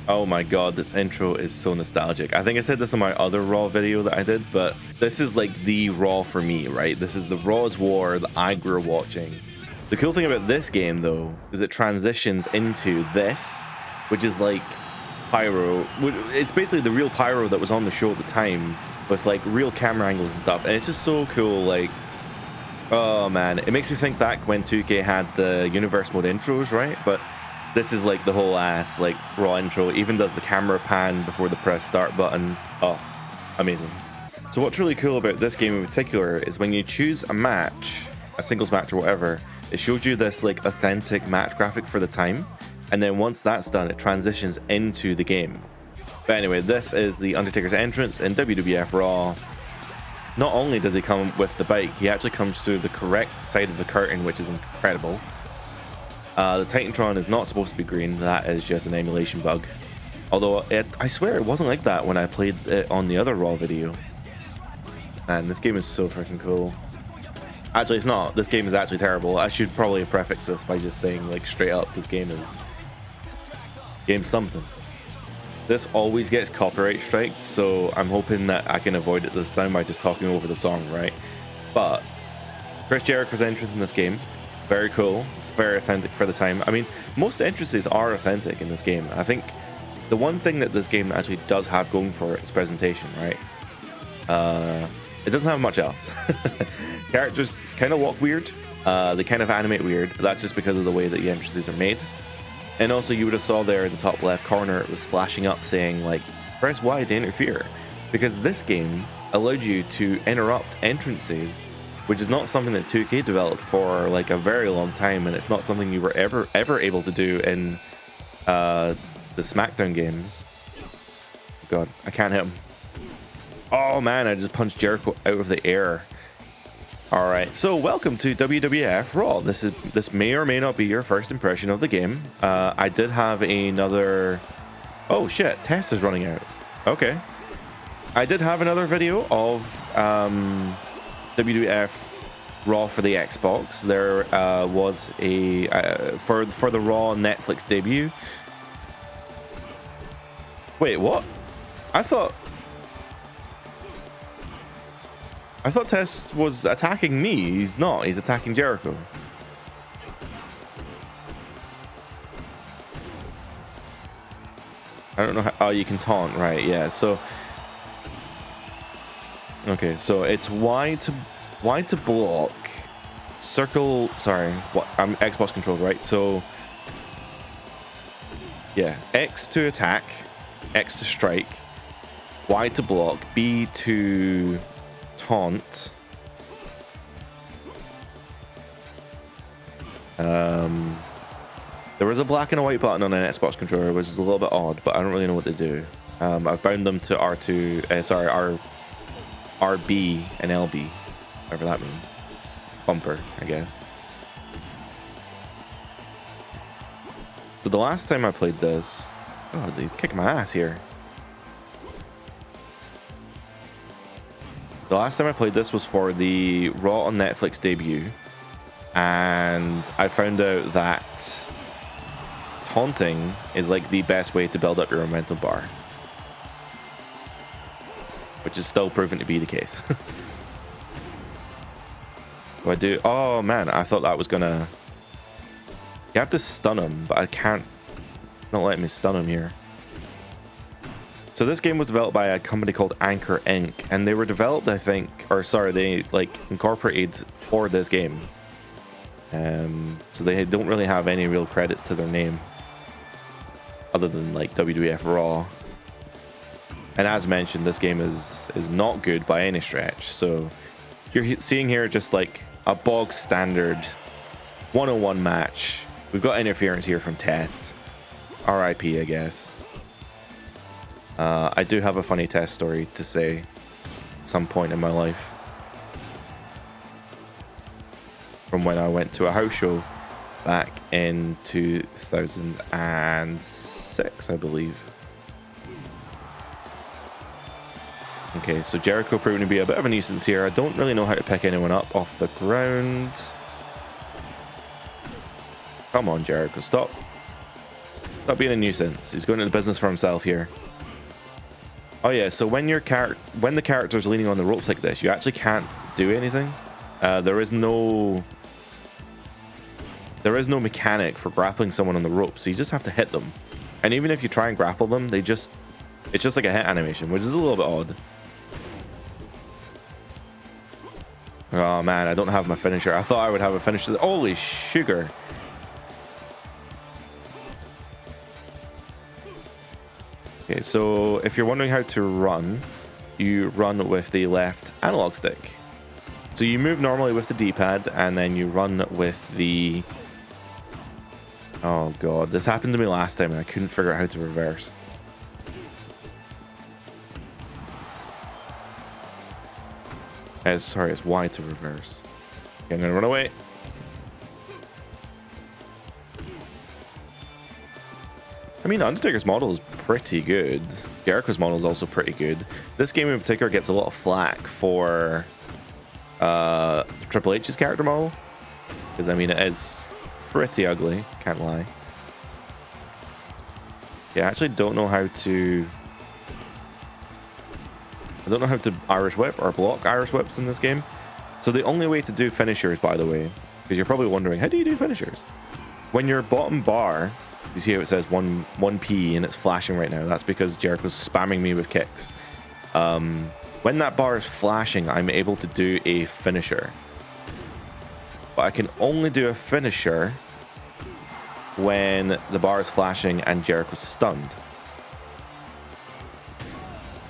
Oh my god, this intro is so nostalgic. I think I said this in my other Raw video that I did, but this is like the Raw for me, right? This is the Raw's War that I grew up watching. The cool thing about this game, though, is it transitions into this, which is like pyro. It's basically the real pyro that was on the show at the time, with like real camera angles and stuff, and it's just so cool. Like, oh man, it makes me think back when 2K had the universe mode intros, right? But this is like the whole ass like Raw intro. Even does the camera pan before the press start button. Oh, amazing. So what's really cool about this game in particular is when you choose a match, a singles match or whatever, it shows you this like authentic match graphic for the time, and then once that's done, it transitions into the game. But anyway, this is the Undertaker's entrance in WWF RAW. Not only does he come with the bike, he actually comes through the correct side of the curtain, which is incredible. The Titantron is not supposed to be green. That is just an emulation bug. Although, I swear it wasn't like that when I played it on the other Raw video. Man, this game is so freaking cool. Actually, it's not. This game is actually terrible. I should probably prefix this by just saying, like, straight up, this game is... game's something. This always gets copyright striked, so I'm hoping that I can avoid it this time by just talking over the song, right? But Chris Jericho's entrance in this game, very cool. It's very authentic for the time. I mean, most entrances are authentic in this game. I think the one thing that this game actually does have going for it is presentation, right? It doesn't have much else. Characters kind of walk weird. They kind of animate weird, but that's just because of the way that the entrances are made. And also, you would have saw there in the top left corner, it was flashing up saying, like, press Y to interfere. Because this game allowed you to interrupt entrances, which is not something that 2K developed for like a very long time, and it's not something you were ever able to do in the SmackDown games. God, I can't hit him. Oh man, I just punched Jericho out of the air. All right, so welcome to WWF RAW. This may or may not be your first impression of the game. I did have another... Oh shit, Test is running out. Okay. I did have another video of WWF RAW for the Xbox. There was a for the RAW Netflix debut. Wait, what? I thought Test was attacking me. He's not. He's attacking Jericho. I don't know how... Oh, you can taunt, right? Yeah. So okay, so it's Y to block, circle. Sorry, what? I'm Xbox controls, right? So yeah, X to attack, X to strike, Y to block, B to taunt. There was a black and a white button on an Xbox controller, which is a little bit odd, but I don't really know what to do. I've bound them to R2, RB and LB, whatever that means. Bumper, I guess. So the last time I played this... Oh, he's kicking my ass here. The last time I played this was for the Raw on Netflix debut, and I found out that taunting is like the best way to build up your momentum bar, which is still proven to be the case. Do I do... Oh man, I thought that was gonna... You have to stun him, but I can't... Not letting me stun him here. So this game was developed by a company called Anchor Inc. And they were developed, I think... Or sorry, they like incorporated for this game. So they don't really have any real credits to their name, other than like WWF RAW. And as mentioned, this game is not good by any stretch. So you're seeing here just like a bog standard 101 match. We've got interference here from Test. RIP, I guess. I do have a funny Test story to say at some point in my life. From when I went to a house show back in 2006, I believe. Okay, so Jericho proving to be a bit of a nuisance here. I don't really know how to pick anyone up off the ground. Come on, Jericho, stop. Stop being a nuisance. He's going into business for himself here. Oh yeah, so when the character's leaning on the ropes like this, you actually can't do anything. There is no mechanic for grappling someone on the ropes, so you just have to hit them. And even if you try and grapple them, it's just like a hit animation, which is a little bit odd. Oh man, I don't have my finisher. I thought I would have a finisher. Holy sugar. Okay, so if you're wondering how to run, you run with the left analog stick. So you move normally with the D-pad, and then you run with the... Oh god, this happened to me last time and I couldn't figure out how to reverse. Sorry, it's Y to reverse. Okay, I'm gonna run away. I mean, Undertaker's model is pretty good. Jericho's model is also pretty good. This game in particular gets a lot of flack for Triple H's character model, because I mean it is pretty ugly, can't lie. Yeah, I actually don't know how to... I don't know how to Irish whip or block Irish whips in this game. So the only way to do finishers, by the way, because you're probably wondering, how do you do finishers? When your bottom bar, you see how it says 1P and it's flashing right now, that's because Jericho's spamming me with kicks. When that bar is flashing, I'm able to do a finisher. But I can only do a finisher when the bar is flashing and Jericho's stunned.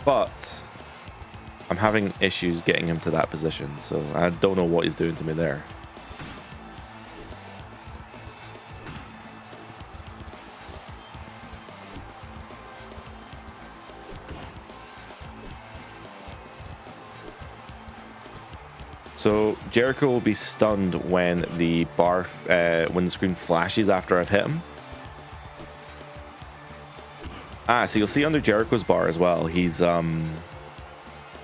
But I'm having issues getting him to that position, so I don't know what he's doing to me there. So Jericho will be stunned when the bar, when the screen flashes after I've hit him. So you'll see under Jericho's bar as well, he's oh,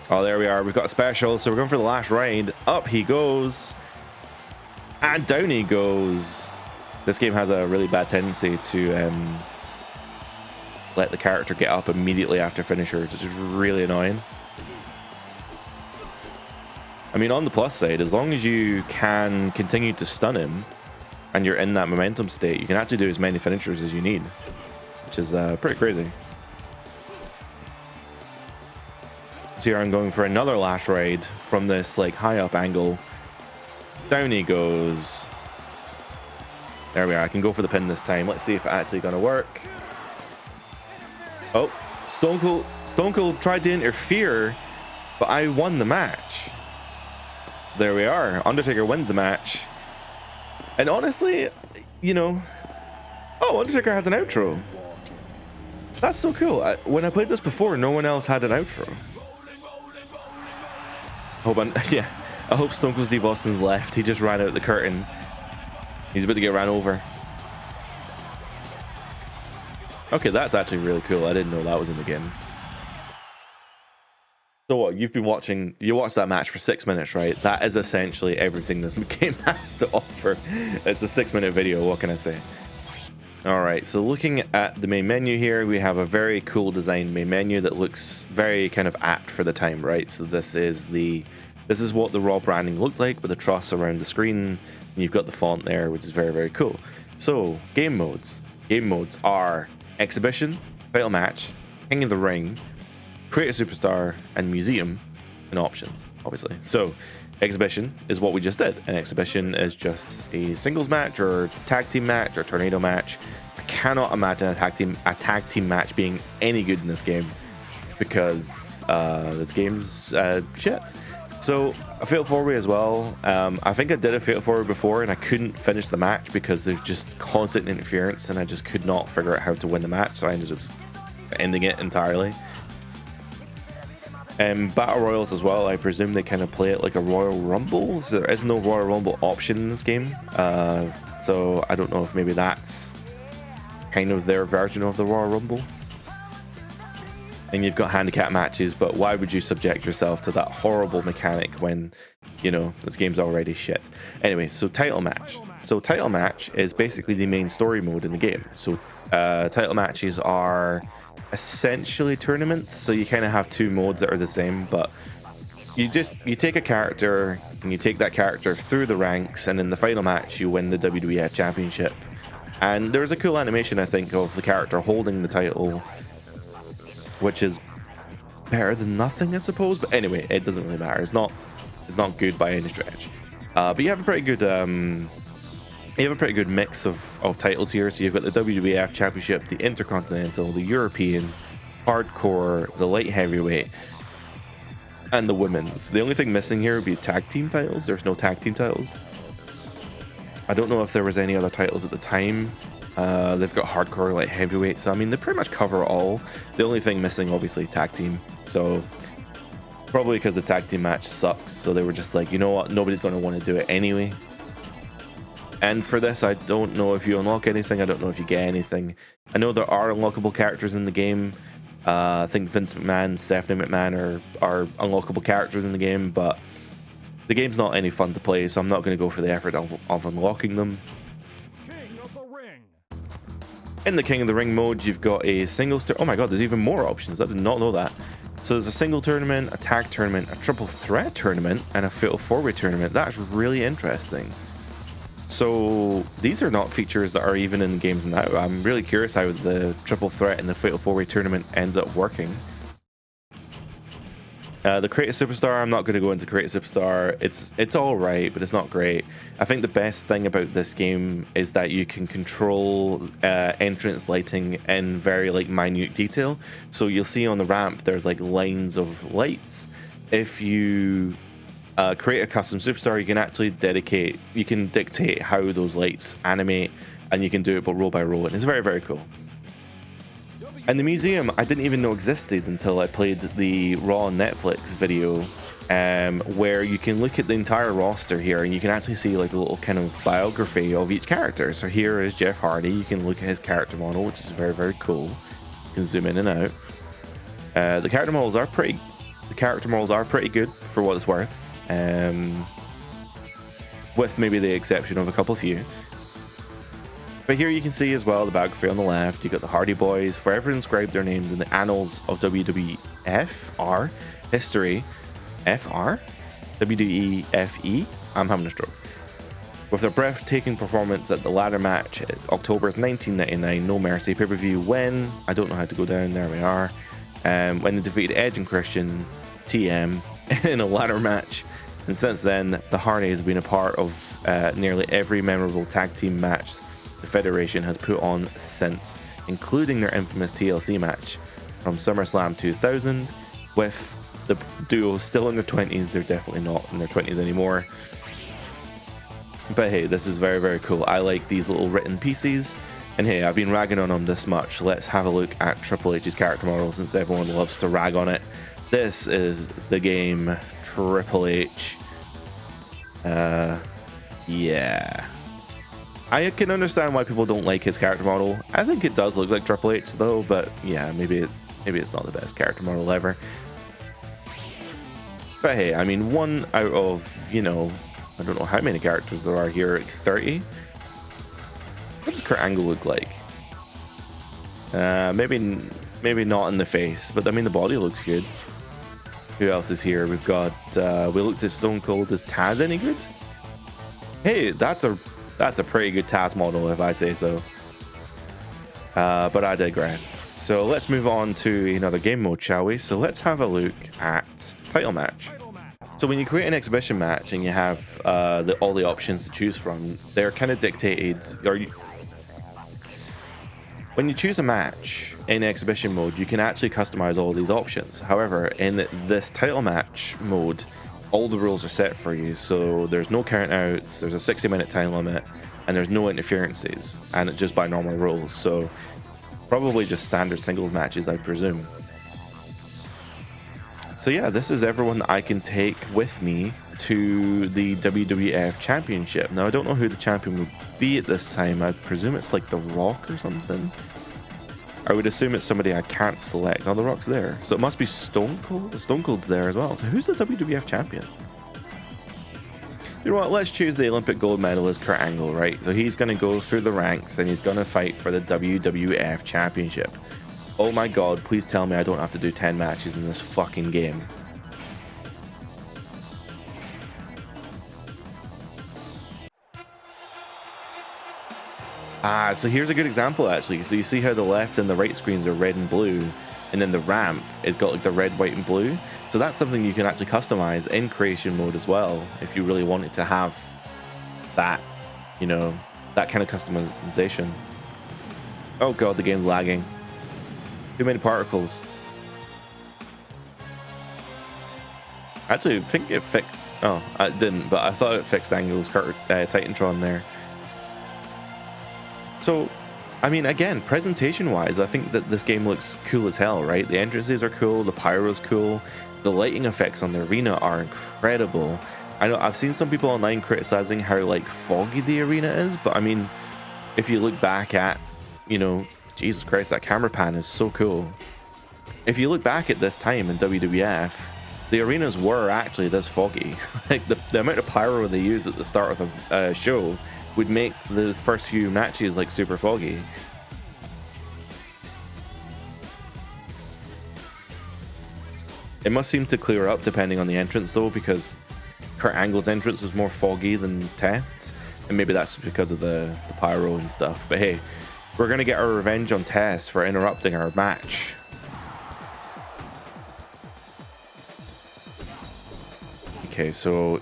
there we are. We've got a special, so we're going for the last ride. Up he goes, and down he goes. This game has a really bad tendency to let the character get up immediately after finishers, which is really annoying. I mean, on the plus side, as long as you can continue to stun him and you're in that momentum state, you can actually do as many finishers as you need, which is pretty crazy. So here I'm going for another lash ride from this like high up angle. Down he goes. There we are. I can go for the pin this time. Let's see if it's actually going to work. Oh, Stone Cold tried to interfere, but I won the match. So there we are. Undertaker wins the match. And honestly, you know, oh, Undertaker has an outro. That's so cool. When I played this before, no one else had an outro. I hope Stone Cold Steve Austin's left. He just ran out the curtain. He's about to get ran over. Okay, that's actually really cool. I didn't know that was in the game. So what, you've been watching, you watched that match for 6 minutes, right? That is essentially everything this game has to offer. It's a 6-minute video, what can I say? Alright, so looking at the main menu here, we have a very cool designed main menu that looks very kind of apt for the time, right? So this is what the Raw branding looked like with the truss around the screen. And you've got the font there, which is very, very cool. So, game modes. Game modes are Exhibition, Title Match, King of the Ring, Create a Superstar, and Museum, and Options, obviously. So, Exhibition is what we just did. An exhibition is just a singles match or tag team match or tornado match. I cannot imagine a tag team match being any good in this game because this game's shit. So a fatal 4-way as well. I think I did a fatal 4-way before and I couldn't finish the match because there's just constant interference and I just could not figure out how to win the match. So I ended up ending it entirely. Battle Royals as well, I presume they kind of play it like a Royal Rumble, so there is no Royal Rumble option in this game, so I don't know if maybe that's kind of their version of the Royal Rumble. and you've got handicap matches, but why would you subject yourself to that horrible mechanic when, you know, this game's already shit? Anyway, so title match. So title match is basically the main story mode in the game. So title matches are essentially tournaments, so you kind of have two modes that are the same, but you take a character and you take that character through the ranks, and in the final match you win the WWF Championship. And there's a cool animation, I think, of the character holding the title, which is better than nothing, I suppose. But anyway, it doesn't really matter. It's not good by any stretch. But you have a pretty good mix of titles here. So you've got the WWF Championship, the Intercontinental, the European, Hardcore, the Light Heavyweight, and the Women's. The only thing missing here would be tag team titles. There's no tag team titles. I don't know if there was any other titles at the time. They've got Hardcore, Light Heavyweight, so I mean they pretty much cover all. The only thing missing, obviously, tag team. So probably because the tag team match sucks, so they were just like, you know what, nobody's going to want to do it anyway. And for this, I don't know if you unlock anything. I don't know if you get anything. I know there are unlockable characters in the game. I think Vince McMahon, Stephanie McMahon are unlockable characters in the game, but the game's not any fun to play, so I'm not going to go for the effort of unlocking them. King of the Ring. In the King of the Ring mode, you've got a singles oh my god, there's even more options. I did not know that. So there's a single tournament, a tag tournament, a triple threat tournament, and a fatal four-way tournament. That's really interesting. So these are not features that are even in games now. I'm really curious how the triple threat and the fatal four-way tournament ends up working. The Create a Superstar, I'm not going to go into Create a Superstar. It's all right, but it's not great. I think the best thing about this game is that you can control entrance lighting in very minute detail. So you'll see on the ramp there's lines of lights. If you create a custom superstar, you can actually dictate how those lights animate, and you can do it but row by row, and it's very, very cool. And the museum, I didn't even know existed until I played the Raw Netflix video, where you can look at the entire roster here, and you can actually see a little kind of biography of each character. So here is Jeff Hardy. You can look at his character model, which is very, very cool. You can zoom in and out. The character models are pretty good for what it's worth. With maybe the exception of a couple few. But here you can see as well the biography on the left. You got the Hardy Boys, forever inscribed their names in the annals of WWF RAW history. FR? WWEFE? I'm having a stroke. With their breathtaking performance at the ladder match at October's 1999 No Mercy pay-per-view when, I don't know how to go down, there we are, when they defeated Edge and Christian, TM, in a ladder match. And since then, the Hardys have been a part of nearly every memorable tag team match the Federation has put on since, including their infamous TLC match from SummerSlam 2000, with the duo still in their 20s. They're definitely not in their 20s anymore. But hey, this is very, very cool. I like these little written pieces. And hey, I've been ragging on them this much. Let's have a look at Triple H's character model, since everyone loves to rag on it. This is the game Triple H. Yeah. I can understand why people don't like his character model. I think it does look like Triple H though, but yeah, maybe it's not the best character model ever. But hey, I mean, one out of, I don't know how many characters there are here, 30? What does Kurt Angle look like? Maybe not in the face, but I mean the body looks good. Who else is here? We've got we looked at Stone Cold. Is Taz any good? Hey, that's a pretty good Taz model if I say so. But I digress. So let's move on to another game mode, shall we? So let's have a look at title match. So when you create an exhibition match and you have all the options to choose from, they're kind of dictated. When you choose a match in exhibition mode, you can actually customize all these options. However, in this title match mode, all the rules are set for you. So there's no countouts, there's a 60-minute time limit, and there's no interferences, and it's just by normal rules. So probably just standard singles matches, I presume. So yeah, this is everyone that I can take with me to the WWF Championship. Now, I don't know who the champion would be at this time. I presume it's like The Rock or something. I would assume it's somebody I can't select. Oh, The Rock's there. So it must be Stone Cold? Stone Cold's there as well. So who's the WWF champion? You know what? Let's choose the Olympic gold medalist Kurt Angle, right? So he's going to go through the ranks and he's going to fight for the WWF championship. Oh my god, please tell me I don't have to do 10 matches in this fucking game. Ah, so here's a good example actually. So you see how the left and the right screens are red and blue, and then the ramp has got like the red, white, and blue. So that's something you can actually customize in creation mode as well, if you really wanted to have that, you know, that kind of customization. Oh god, the game's lagging. Too many particles. Actually, I think it fixed. Oh, it didn't, but I thought it fixed Angle's Titantron there. So, I mean, again, presentation-wise, I think that this game looks cool as hell, right? The entrances are cool, the pyro's cool, the lighting effects on the arena are incredible. I know I've seen some people online criticizing how, like, foggy the arena is, but I mean, if you look back at, you know, Jesus Christ, that camera pan is so cool. If you look back at this time in WWF, the arenas were actually this foggy. Like, the amount of pyro they used at the start of the show would make the first few matches like super foggy. It must seem to clear up depending on the entrance though, because Kurt Angle's entrance was more foggy than Test's, and maybe that's because of the pyro and stuff. But hey, we're gonna get our revenge on Test for interrupting our match. Okay, so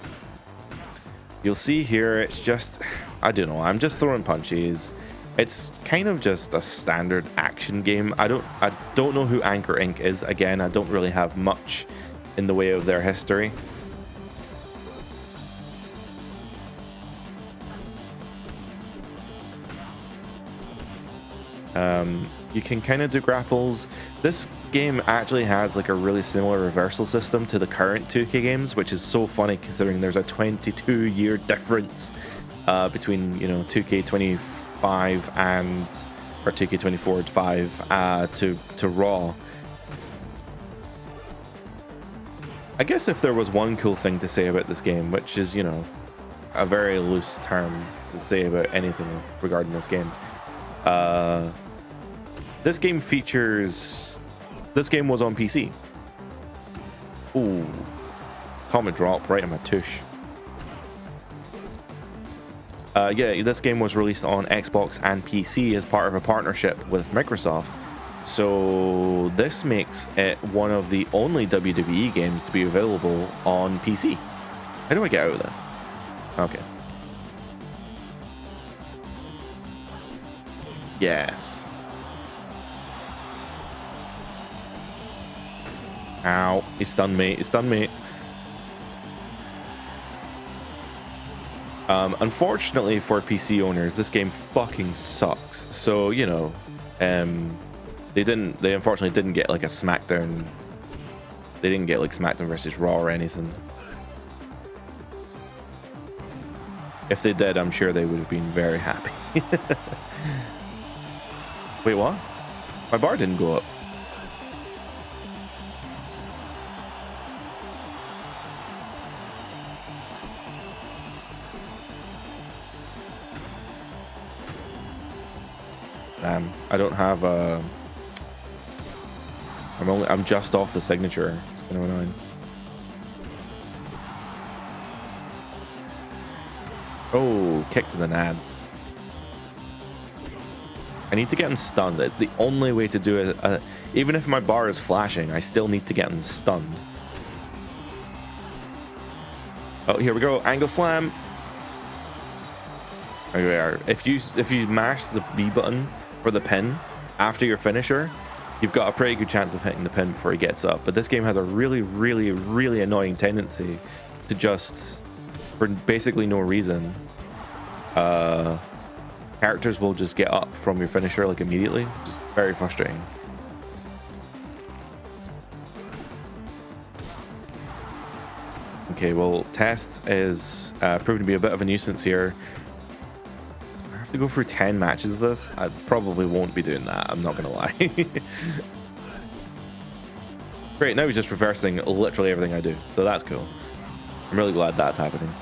you'll see here, it's just, I don't know, I'm just throwing punches. It's kind of just a standard action game. I don't know who Anchor Inc. is. Again, I don't really have much in the way of their history. You can kind of do grapples. This game actually has like a really similar reversal system to the current 2K games, which is so funny considering there's a 22-year difference between, you know, 2K25 and or 2K24 5 to RAW. I guess if there was one cool thing to say about this game, which is, you know, a very loose term to say about anything regarding this game, this game was on PC. Ooh, atomic drop right in my tush. Yeah, this game was released on Xbox and PC as part of a partnership with Microsoft. So this makes it one of the only WWE games to be available on PC. How do I get out of this? Okay. Yes. Ow, he stunned me, he stunned me. Unfortunately for PC owners, this game fucking sucks. So, you know, they unfortunately didn't get like a SmackDown. They didn't get like SmackDown versus Raw or anything. If they did, I'm sure they would have been very happy. Wait, what? My bar didn't go up. I don't have a. I'm just off the signature. It's kind of annoying. Oh, kick to the nads. I need to get him stunned. It's the only way to do it. Even if my bar is flashing, I still need to get him stunned. Oh, here we go. Angle slam. There we are. If you mash the B button for the pin after your finisher, you've got a pretty good chance of hitting the pin before he gets up. But this game has a really, really, really annoying tendency to just, for basically no reason, characters will just get up from your finisher like immediately. Just very frustrating. Okay, well, Test is proving to be a bit of a nuisance here. to go through 10 matches of this, I probably won't be doing that. I'm not gonna lie. Great, now he's just reversing literally everything I do, so that's cool. I'm really glad that's happening.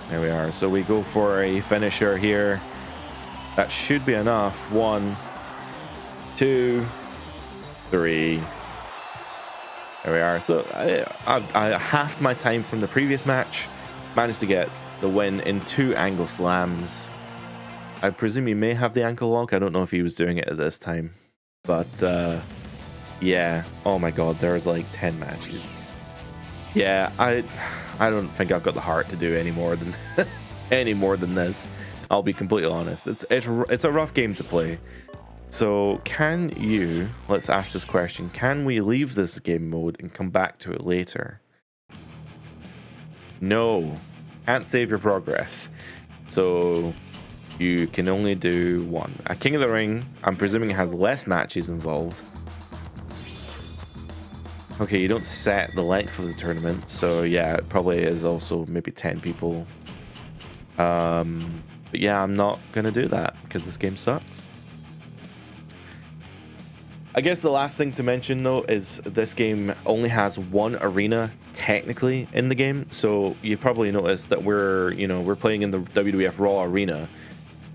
There we are. So we go for a finisher here. That should be enough. 1, 2, 3. There we are. So I halved my time from the previous match. Managed to get the win in 2 angle slams. I presume he may have the ankle lock. I don't know if he was doing it at this time. But yeah. Oh my god, there's like 10 matches. Yeah, I don't think I've got the heart to do any more than this. I'll be completely honest. It's a rough game to play. So can you, let's ask this question, can we leave this game mode and come back to it later? No, can't save your progress. So you can only do 1. A King of the Ring, I'm presuming it has less matches involved. Okay, you don't set the length of the tournament, so yeah, it probably is also maybe 10 people. But yeah, I'm not gonna do that because this game sucks. I guess the last thing to mention though is this game only has 1 arena technically in the game, so you probably noticed that we're playing in the WWF RAW arena.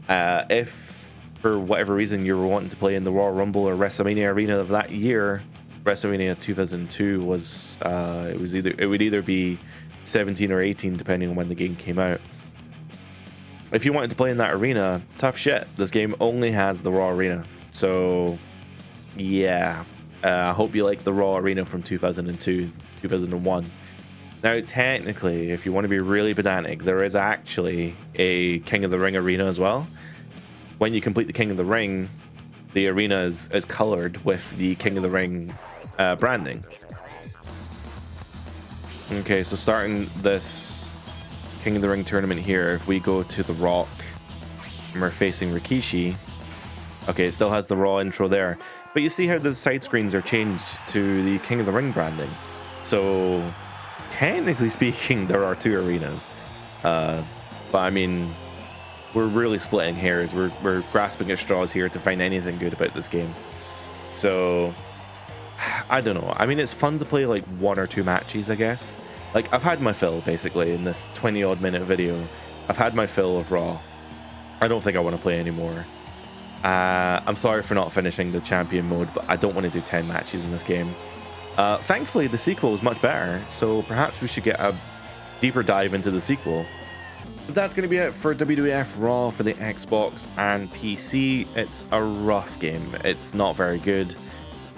If for whatever reason you were wanting to play in the Royal Rumble or WrestleMania arena of that year, WrestleMania 2002 was it would either be 17 or 18 depending on when the game came out. If you wanted to play in that arena, tough shit. This game only has the Raw arena. So yeah, I hope you like the Raw arena from 2002, 2001. Now technically, if you want to be really pedantic, there is actually a King of the Ring arena as well. When you complete the King of the Ring, the arena is colored with the King of the Ring branding. Okay, so starting this King of the Ring tournament here, if we go to The Rock and we're facing Rikishi, okay, it still has the Raw intro there, but you see how the side screens are changed to the King of the Ring branding. So technically speaking, there are 2 arenas, but I mean, we're really splitting hairs. We're grasping at straws here to find anything good about this game. So I don't know. I mean, it's fun to play like 1 or 2 matches, I guess. Like, I've had my fill basically in this 20-odd minute video. I've had my fill of Raw. I don't think I want to play anymore. I'm sorry for not finishing the champion mode, but I don't want to do 10 matches in this game. Thankfully, the sequel is much better, so perhaps we should get a deeper dive into the sequel. But that's going to be it for WWF RAW for the Xbox and PC. It's a rough game. It's not very good.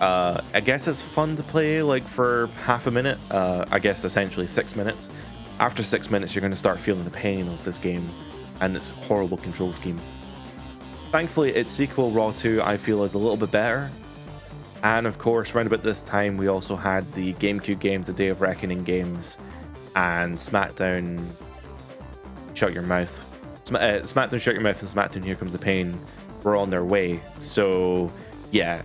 I guess it's fun to play like for half a minute. I guess essentially 6 minutes. After 6 minutes, you're going to start feeling the pain of this game and its horrible control scheme. Thankfully, its sequel, Raw 2, I feel is a little bit better. And of course, around about this time, we also had the GameCube games, the Day of Reckoning games, and SmackDown Shut Your Mouth. SmackDown Shut Your Mouth and SmackDown Here Comes the Pain were on their way. So yeah,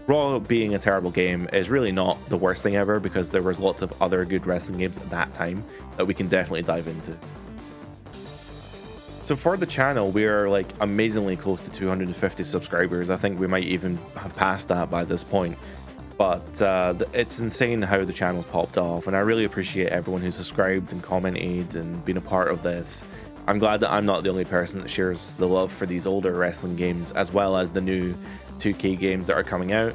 Raw being a terrible game is really not the worst thing ever, because there was lots of other good wrestling games at that time that we can definitely dive into. So for the channel, we are like amazingly close to 250 subscribers. I think we might even have passed that by this point. But it's insane how the channel's popped off, and I really appreciate everyone who subscribed and commented and been a part of this. I'm glad that I'm not the only person that shares the love for these older wrestling games, as well as the new 2K games that are coming out.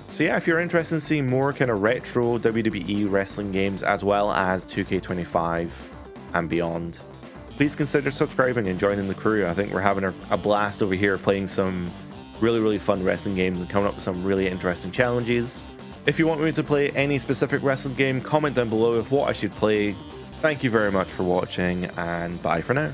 So yeah, if you're interested in seeing more kind of retro WWE wrestling games, as well as 2K25 and beyond, please consider subscribing and joining the crew. I think we're having a blast over here playing some really fun wrestling games and coming up with some really interesting challenges. If you want me to play any specific wrestling game, comment down below of what I should play. Thank you very much for watching, and bye for now.